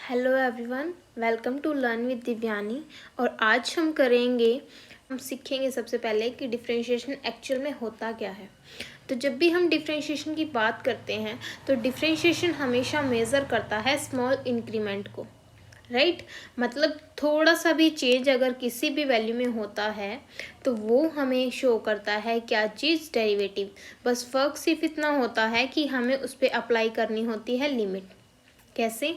Hello everyone, welcome to learn with Divyani. और आज हम सीखेंगे सबसे पहले कि डिफरेंशिएशन एक्चुअल में होता क्या है। तो जब भी हम डिफरेंशिएशन की बात करते हैं तो डिफरेंशिएशन हमेशा मेज़र करता है स्मॉल इंक्रीमेंट को, राइट। मतलब थोड़ा सा भी चेंज अगर किसी भी वैल्यू में होता है तो वो हमें शो करता है क्या चीज़, डेरिवेटिव। बस फ़र्क सिर्फ इतना होता है कि हमें उस पर अप्लाई करनी होती है लिमिट। कैसे?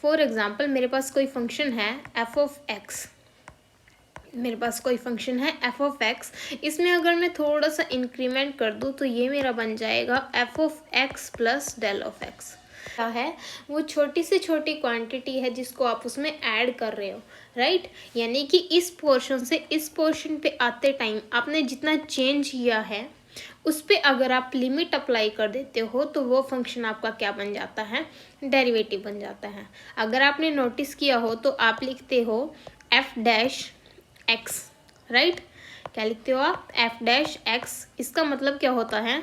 फॉर एग्जाम्पल मेरे पास कोई फंक्शन है f of x. F of x, इसमें अगर मैं थोड़ा सा इंक्रीमेंट कर दूँ तो ये मेरा बन जाएगा f of x plus del of x. क्या है वो? छोटी से छोटी क्वांटिटी है जिसको आप उसमें ऐड कर रहे हो, राइट। यानी कि इस पोर्शन से इस पोर्शन पे आते टाइम आपने जितना चेंज किया है उस पर अगर आप लिमिट अप्लाई कर देते हो तो वो फंक्शन आपका क्या बन जाता है? डेरिवेटिव बन जाता है। अगर आपने नोटिस किया हो तो आप लिखते हो एफ डैश एक्स, राइट। क्या लिखते हो आप? F dash x. इसका मतलब क्या होता है?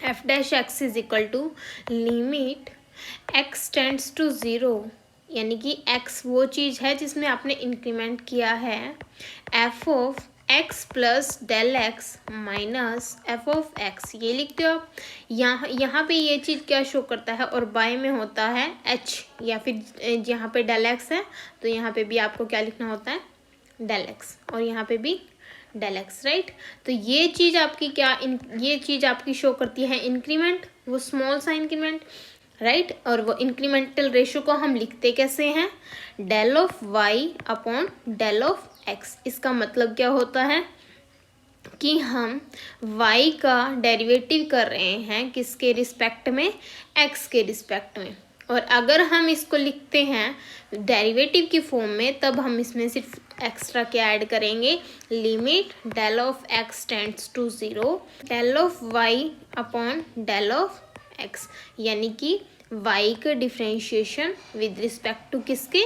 F dash x is equal to limit x tends to zero, यानी कि एक्स वो चीज़ है जिसमें आपने इंक्रीमेंट किया है f of x plus del x minus f of x. ये लिखते हो आप। यहाँ पे ये चीज़ क्या शो करता है? और बाय में होता है एच, या फिर यहाँ पे डेल एक्स है तो यहाँ पे भी आपको क्या लिखना होता है? Del x. और यहाँ पे भी डेल एक्स, राइट। तो ये चीज़ आपकी ये चीज़ आपकी शो करती है इंक्रीमेंट, वो स्मॉल सा इंक्रीमेंट, राइट। और वो इंक्रीमेंटल रेशो को हम लिखते कैसे हैं? Del of y upon del of x. इसका मतलब क्या होता है कि हम y का डेरिवेटिव कर रहे हैं किसके रिस्पेक्ट में? x के रिस्पेक्ट में। और अगर हम इसको लिखते हैं डेरिवेटिव की फॉर्म में तब हम इसमें सिर्फ एक्स्ट्रा क्या ऐड करेंगे? Limit del of x tends to zero del of y upon del of x, यानी कि y का डिफरेंशिएशन विद रिस्पेक्ट टू किसके?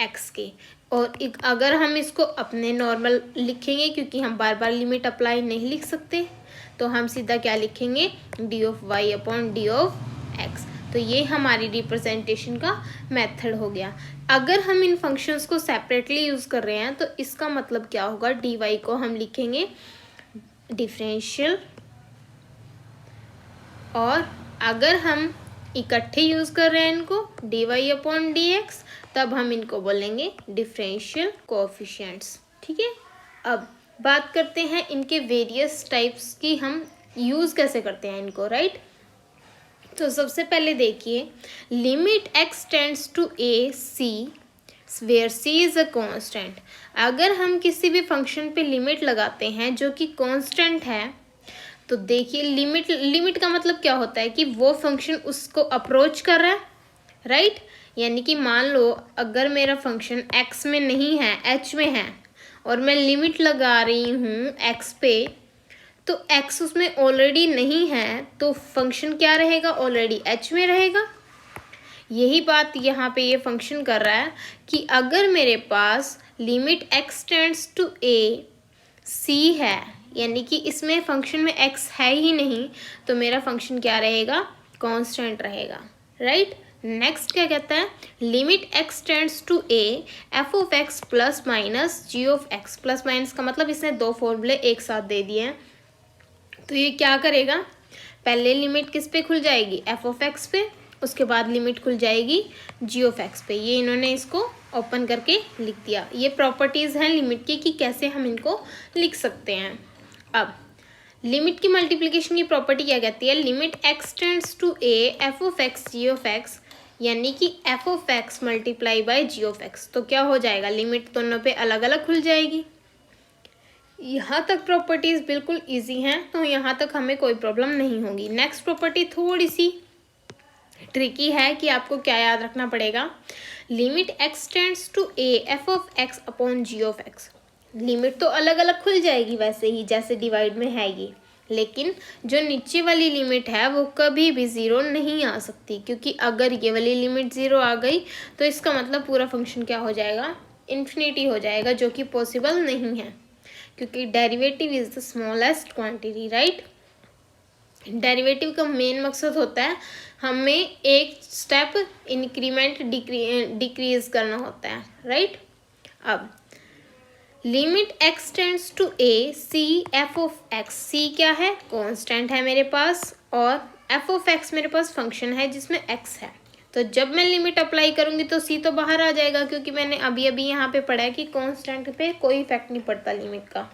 x के। और अगर हम इसको अपने नॉर्मल लिखेंगे, क्योंकि हम बार बार लिमिट अप्लाई नहीं लिख सकते, तो हम सीधा क्या लिखेंगे? D of y upon d of x. तो ये हमारी रिप्रेजेंटेशन का मेथड हो गया। अगर हम इन फंक्शंस को सेपरेटली यूज़ कर रहे हैं तो इसका मतलब क्या होगा? डी वाई को हम लिखेंगे डिफरेंशियल, और अगर हम इकट्ठे यूज़ कर रहे हैं इनको d y upon d x, तब हम इनको बोलेंगे डिफरेंशियल कोएफिशिएंट्स, ठीक है। अब बात करते हैं इनके वेरियस टाइप्स की, हम यूज़ कैसे करते हैं इनको, राइट। तो सबसे पहले देखिए, limit x tends to a c where c is a constant. अगर हम किसी भी फंक्शन पे लिमिट लगाते हैं जो कि कांस्टेंट है तो देखिए लिमिट का मतलब क्या होता है कि वो फंक्शन उसको अप्रोच कर रहा है, राइट। यानी कि मान लो अगर मेरा फंक्शन x में नहीं है, h में है, और मैं लिमिट लगा रही हूँ x पे, तो x उसमें ऑलरेडी नहीं है तो फंक्शन क्या रहेगा? ऑलरेडी h में रहेगा। यही बात यहाँ पे ये फंक्शन कर रहा है कि अगर मेरे पास limit x tends to a c है, यानी कि इसमें फंक्शन में x है ही नहीं, तो मेरा फंक्शन क्या रहेगा? कांस्टेंट रहेगा, राइट। नेक्स्ट क्या कहता है? Limit x tends to a f of x plus minus g of x. Plus minus का मतलब इसने दो फॉर्मूले एक साथ दे दिए हैं, तो ये क्या करेगा? पहले लिमिट किस पे खुल जाएगी? एफ ऑफ एक्स पे, उसके बाद लिमिट खुल जाएगी जी ऑफ एक्स पे। ये इन्होंने इसको ओपन करके लिख दिया। ये प्रॉपर्टीज़ हैं लिमिट की कि कैसे हम इनको लिख सकते हैं। अब लिमिट की मल्टीप्लिकेशन की प्रॉपर्टी क्या कहती है? Limit x tends to a f of x g of x, यानी कि f of x multiply by g of x. तो क्या हो जाएगा? लिमिट दोनों पे अलग अलग खुल जाएगी। यहाँ तक प्रॉपर्टीज़ बिल्कुल इजी हैं, तो यहाँ तक हमें कोई प्रॉब्लम नहीं होगी। नेक्स्ट प्रॉपर्टी थोड़ी सी ट्रिकी है कि आपको क्या याद रखना पड़ेगा? Limit x tends to a f of x upon g of x. Limit तो अलग अलग खुल जाएगी वैसे ही जैसे डिवाइड में है ये, लेकिन जो नीचे वाली लिमिट है वो कभी भी ज़ीरो नहीं आ सकती, क्योंकि अगर ये वाली लिमिट ज़ीरो आ गई तो इसका मतलब पूरा फंक्शन क्या हो जाएगा? इन्फिनिटी हो जाएगा, जो कि पॉसिबल नहीं है, क्योंकि derivative is the smallest quantity, right. Derivative का मेन मकसद होता है हमें एक स्टेप इंक्रीमेंट डिक्रीज करना होता है, राइट। अब limit x tends to a C F of x, सी क्या है, कांस्टेंट है मेरे पास, और एफ ऑफ एक्स मेरे पास फंक्शन है जिसमें x है। तो जब मैं लिमिट अप्लाई करूंगी तो c तो बाहर आ जाएगा, क्योंकि मैंने अभी अभी यहाँ पे पढ़ा है कि कांस्टेंट पे कोई इफेक्ट नहीं पड़ता लिमिट का।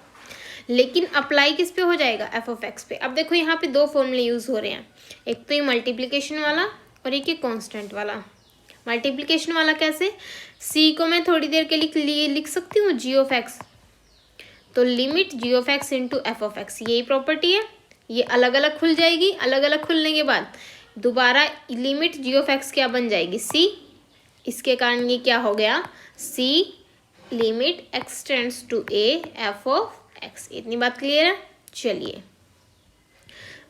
लेकिन अप्लाई किस पे हो जाएगा, एफ ऑफ एक्स पे। अब देखो यहाँ पे दो फॉर्मूले यूज हो रहे हैं, एक तो ये मल्टीप्लीकेशन वाला और एक ये कांस्टेंट वाला। मल्टीप्लीकेशन वाला कैसे, c को मैं थोड़ी देर के लिए लिख सकती हूँ जी ऑफ एक्स, तो limit g of x into f of x, यही प्रॉपर्टी है। ये अलग अलग खुल जाएगी, अलग अलग खुलने के बाद दोबारा लिमिट जी ऑफ एक्स क्या बन जाएगी, c। इसके कारण ये क्या हो गया, c limit x tends to a f of x. इतनी बात क्लियर है। चलिए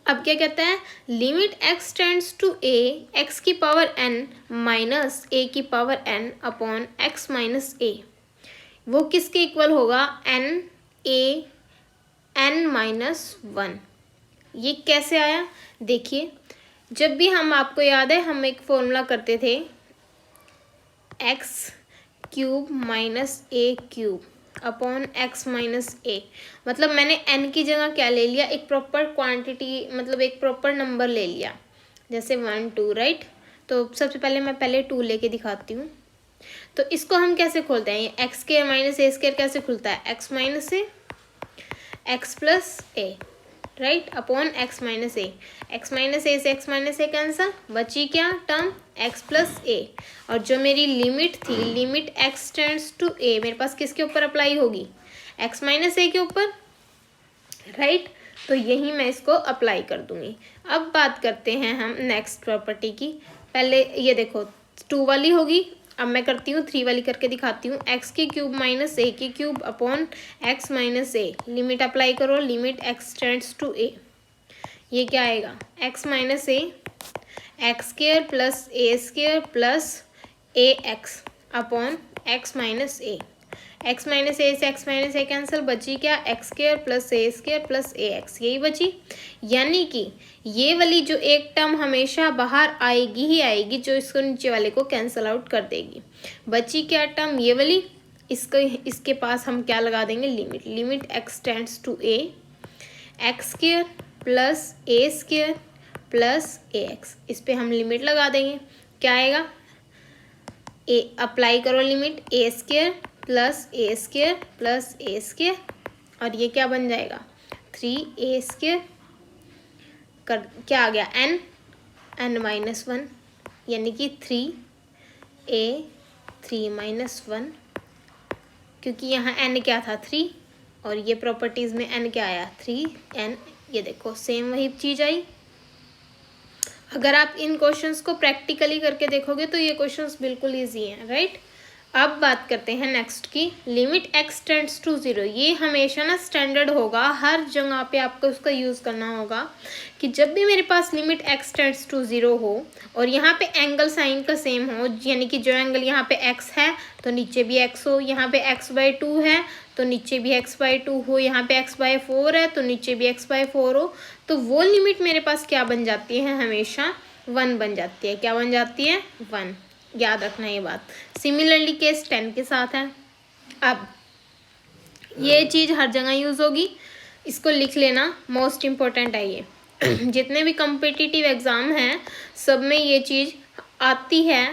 अब क्या कहता है, limit x tends to a x की पावर n माइनस a की power n upon x minus a, वो किसके इक्वल होगा, n माइनस 1। ये कैसे आया, देखिए जब भी हम, आपको याद है हम एक फॉर्मूला करते थे x cube minus a cube upon x minus a, मतलब मैंने n की जगह क्या ले लिया, एक प्रॉपर क्वांटिटी, मतलब एक प्रॉपर नंबर ले लिया, जैसे 1 2, राइट। तो सबसे पहले मैं 2 लेके दिखाती हूँ। तो इसको हम कैसे खोलते हैं, ये एक्स स्क्वायर माइनस ए स्क्वायर कैसे खुलता है, एक्स माइनस ए एक्स प्लस ए, राइट, अपॉन एक्स माइनस ए। एक्स माइनस ए से एक्स माइनस ए कैंसल, बची क्या टर्म, एक्स प्लस ए। और जो मेरी लिमिट थी, लिमिट एक्स टेंड्स टू ए, मेरे पास किसके ऊपर अप्लाई होगी, एक्स माइनस ए के ऊपर, राइट। तो यही मैं इसको अप्लाई कर दूंगी। अब बात करते हैं हम नेक्स्ट प्रॉपर्टी की। पहले ये देखो 2 वाली होगी, अब मैं करती हूँ 3 वाली करके दिखाती हूँ। एक्स की क्यूब माइनस ए की क्यूब अपॉन एक्स माइनस ए, लिमिट अप्लाई करो, लिमिट एक्स टेंड्स टू ए, ये क्या आएगा, x minus A x square plus a square plus a x upon x minus A. X minus ए से एक्स माइनस ए cancel, बची क्या, x square plus a square plus a x, यही बची। यानी कि ये वाली जो एक टर्म हमेशा बाहर आएगी ही आएगी, जो इसको नीचे वाले को कैंसिल आउट कर देगी। बची क्या टर्म, ये वाली, इसके पास हम क्या लगा देंगे, limit, limit x tends to a x square plus a square plus a x, इस पर हम लिमिट लगा देंगे। क्या आएगा, ए अप्लाई करो limit, a square plus a square plus a square, और ये क्या बन जाएगा, 3a स्क्वायर कर, क्या आ गया, n माइनस 1, यानी कि 3a 3 माइनस 1, क्योंकि यहाँ n क्या था 3, और ये प्रॉपर्टीज़ में n क्या आया 3n। ये देखो सेम वही चीज़ आई। अगर आप इन क्वेश्चंस को प्रैक्टिकली करके देखोगे तो ये क्वेश्चंस बिल्कुल ईजी हैं, राइट। अब बात करते हैं नेक्स्ट की, लिमिट x टेंड्स टू 0। ये हमेशा ना स्टैंडर्ड होगा, हर जगह पे आपको उसका यूज़ करना होगा कि जब भी मेरे पास लिमिट x टेंड्स टू 0 हो और यहाँ पे एंगल साइन का सेम हो, यानी कि जो एंगल यहाँ पे x है तो नीचे भी x हो, यहाँ पे x/2 है तो नीचे भी x/2 हो, यहाँ पे x/4 है तो नीचे भी x/4 हो, तो वो लिमिट मेरे पास क्या बन जाती है, हमेशा 1 बन जाती है। क्या बन जाती है, 1, याद रखना ये बात। सिमिलरली केस 10 के साथ है। अब ये चीज़ हर जगह यूज़ होगी, इसको लिख लेना, मोस्ट इम्पोर्टेंट है ये। जितने भी कॉम्पिटिटिव एग्ज़ाम हैं सब में ये चीज़ आती है।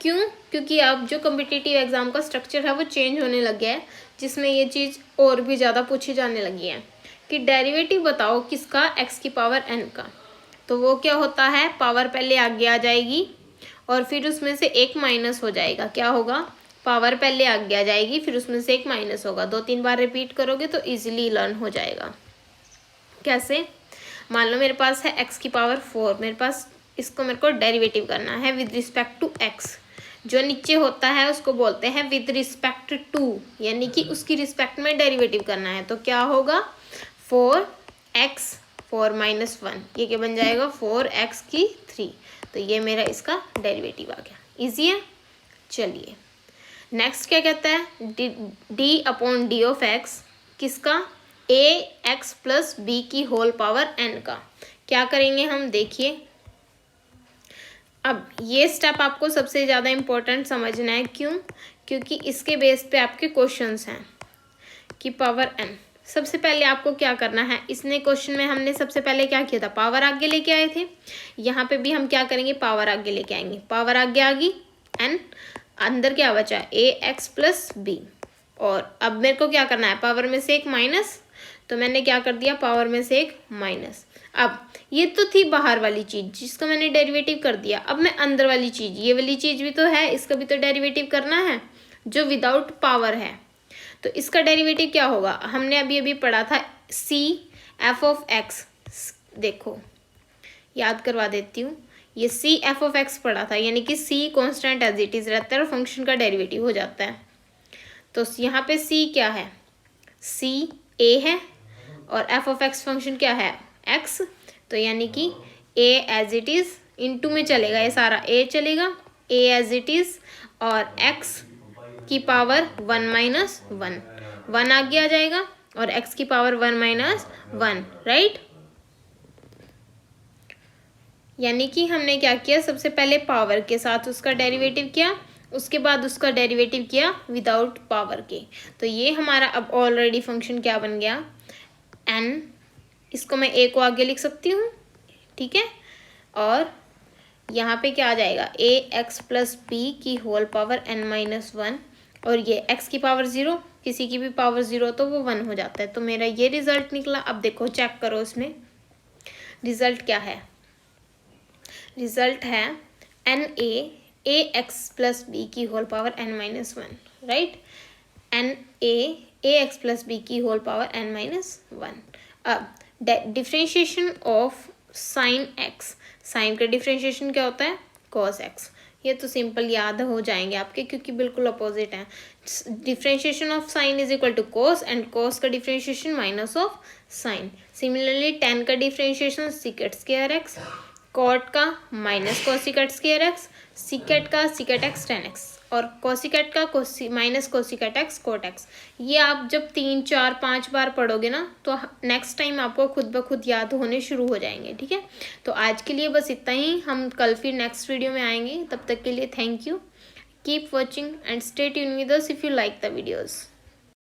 क्यों, क्योंकि अब जो कॉम्पिटिटिव एग्ज़ाम का स्ट्रक्चर है वो चेंज होने लग गया है, जिसमें ये चीज़ और भी ज़्यादा पूछी जाने लगी है कि डेरिवेटिव बताओ किसका, x की पावर n का। तो वो क्या होता है, पावर पहले आगे आ जाएगी और फिर उसमें से एक माइनस हो जाएगा। क्या होगा, पावर पहले आगे आ जाएगी फिर उसमें से एक माइनस होगा। 2-3 बार रिपीट करोगे तो इजीली लर्न हो जाएगा। कैसे, मान लो मेरे पास है x की पावर 4, मेरे पास इसको मेरे को डेरिवेटिव करना है विद रिस्पेक्ट टू x। जो नीचे होता है उसको बोलते हैं विद रिस्पेक्ट टू, यानी कि उसकी रिस्पेक्ट में डेरिवेटिव करना है। तो क्या होगा, 4x 4 माइनस 1, ये क्या बन जाएगा, 4x की 3। तो ये मेरा इसका डेरिवेटिव आ गया, इजी है। चलिए नेक्स्ट क्या कहता है, D upon d of x, किसका, a x प्लस बी की होल पावर n का। क्या करेंगे हम, देखिए अब ये स्टेप आपको सबसे ज़्यादा इम्पोर्टेंट समझना है। क्यों? क्योंकि इसके बेस पे आपके क्वेश्चंस हैं कि पावर n। सबसे पहले आपको क्या करना है, इसने क्वेश्चन में हमने सबसे पहले क्या किया था, पावर आगे लेके आए थे। यहाँ पे भी हम क्या करेंगे, पावर आगे लेके आएंगे। पावर आगे आ गई n, अंदर क्या बचा, ax प्लस बी। और अब मेरे को क्या करना है, पावर में से एक माइनस, तो मैंने क्या कर दिया, पावर में से एक माइनस। अब ये तो थी बाहर वाली चीज़ जिसका मैंने डेरिवेटिव कर दिया। अब मैं अंदर वाली चीज़, ये वाली चीज़ भी तो है, इसका भी तो डेरिवेटिव करना है जो विदाउट पावर है। तो इसका डेरिवेटिव क्या होगा, हमने अभी अभी पढ़ा था सी एफ ऑफ एक्स। देखो याद करवा देती हूँ, ये सी एफ ऑफ एक्स पढ़ा था, यानी कि सी कॉन्स्टेंट एज इट इज़ रहता है और फंक्शन का डेरिवेटिव हो जाता है। तो यहाँ पे सी क्या है, सी ए है और एफ ऑफ एक्स फंक्शन क्या है, एक्स। तो यानी कि ए एज इट इज़ इनटू में चलेगा, ये सारा ए चलेगा, ए एज इट इज़ और एक्स की पावर 1 माइनस 1 आगे आ जाएगा और x की पावर 1 माइनस 1, राइट। यानी कि हमने क्या किया, सबसे पहले पावर के साथ उसका डेरिवेटिव किया, उसके बाद उसका डेरिवेटिव किया विदाउट पावर के। तो ये हमारा अब ऑलरेडी फंक्शन क्या बन गया, n। इसको मैं a को आगे लिख सकती हूँ, ठीक है। और यहाँ पे क्या आ जाएगा, a x प्लस बी की होल पावर n माइनस 1, और ये x की पावर 0, किसी की भी पावर 0 तो वो 1 हो जाता है। तो मेरा ये रिजल्ट निकला। अब देखो चेक करो इसमें रिजल्ट क्या है, रिजल्ट है n a x plus b की whole power n minus 1, right. N a x plus b की होल पावर n माइनस 1। अब differentiation of sine x, sine का डिफ्रेंशिएशन क्या होता है, कॉस एक्स। ये तो सिंपल याद हो जाएंगे आपके, क्योंकि बिल्कुल अपोजिट है। Differentiation of sine is equal to cos, and cos का differentiation minus of sine. Similarly tan का differentiation secant square x, cot का minus cosecant square x, secant का सीकेट एक्स टेन एक्स, और कोसिकेट का minus cosecant x cot x. ये आप जब 3 4 5 बार पढ़ोगे ना, तो नेक्स्ट टाइम आपको खुद ब खुद याद होने शुरू हो जाएंगे, ठीक है। तो आज के लिए बस इतना ही, हम कल फिर नेक्स्ट वीडियो में आएंगे। तब तक के लिए thank you, keep watching and stay tune with us if you like the videos.